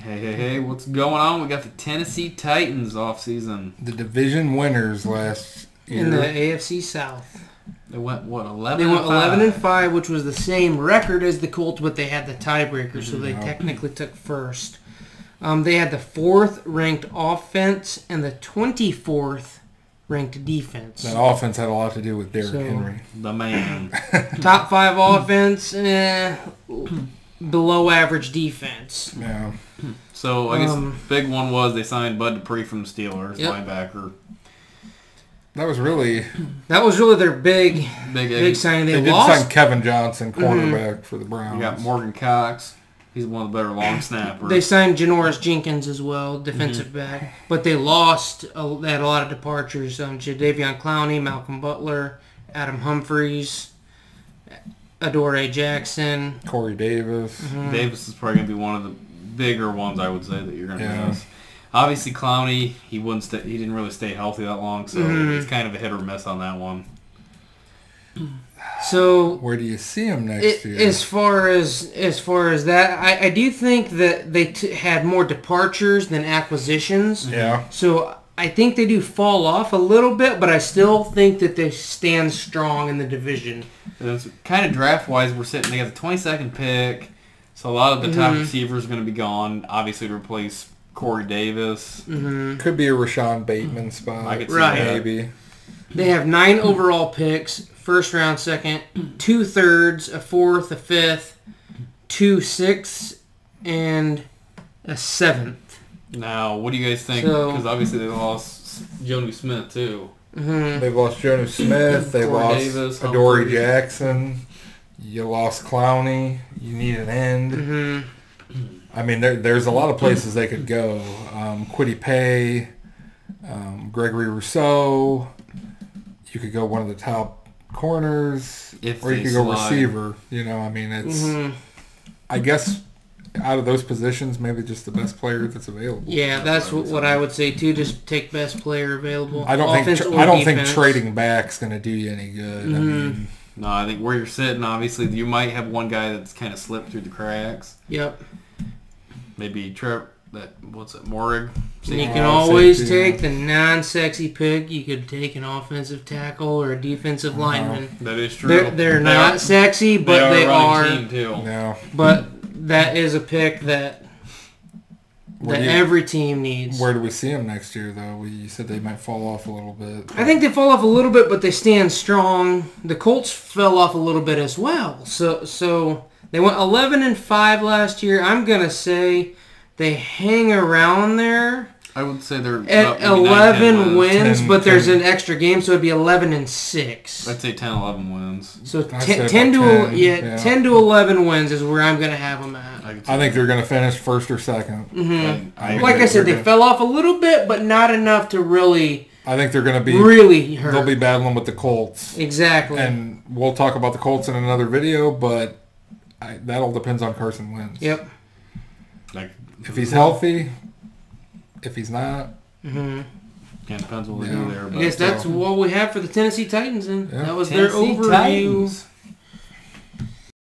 Hey, what's going on? We got the Tennessee Titans offseason. The division winners last year. In the AFC South. They went, what, 11-5? They went 11-5, which was the same record as the Colts, but they had the tiebreaker, so they technically took first. They had the 4th ranked offense and the 24th ranked defense. That offense had a lot to do with Derrick Henry. The man. Top 5 offense, below average defense. Yeah. So, I guess the big one was they signed Bud Dupree from the Steelers, linebacker. That was really their big signing. They did sign Kevin Johnson, cornerback for the Browns. You got Morgan Cox. He's one of the better long snappers. They signed Janoris Jenkins as well, defensive back. But they lost. They had a lot of departures. Jadeveon Clowney, Malcolm Butler, Adam Humphries, Adoree Jackson. Corey Davis. Davis is probably going to be one of the bigger ones, I would say, that you're going to miss. Obviously, Clowney, he didn't really stay healthy that long, so it's kind of a hit or miss on that one. So where do you see him next year? As far as that, I do think that they had more departures than acquisitions. Yeah. So I think they do fall off a little bit, but I still think that they stand strong in the division. It's kind of draft-wise, they got the 22nd pick, so a lot of the top receivers are going to be gone, obviously to replace Corey Davis. Could be a Rashawn Bateman spot. I could see that. Maybe. They have 9 overall picks, first round, second, 2 thirds, a 4th, a 5th, 2 6ths, and a 7th. Now, what do you guys think? Because obviously they lost Jonnu Smith too. They've lost Jonnu Smith. They lost Davis, Adoree Jackson. You lost Clowney. You need an end. I mean, there's a lot of places they could go. Kwity Paye, Gregory Rousseau. You could go one of the top corners, or you could go receiver. I mean, it's. I guess out of those positions, maybe just the best player that's available. Yeah, that's what I would say too. Just take best player available. I don't think trading back's going to do you any good. I mean, no, I think where you're sitting, obviously, you might have one guy that's kind of slipped through the cracks. Yep. Maybe Morig? You can always take the non-sexy pick. You could take an offensive tackle or a defensive lineman. That is true. They're not sexy, but they are. Team too. No. But that is a pick that every team needs. Where do we see them next year, though? You said they might fall off a little bit. I think they fall off a little bit, but they stand strong. The Colts fell off a little bit as well. So they went 11-5 last year. I'm gonna say they hang around there. I would say they're at 11 wins, but there's an extra game, so it'd be 11-6. I'd say 10-11 wins. So 10 to 11 wins is where I'm gonna have them at. I think they're gonna finish first or second. Like I said, they fell off a little bit, but not enough to really. I think they're gonna be really hurt. They'll be battling with the Colts. Exactly. And we'll talk about the Colts in another video, but that all depends on Carson Wentz. Yep. If he's healthy, if he's not. Depends what we do there. I guess that's what we have for the Tennessee Titans, and that was Tennessee their overview. Titans.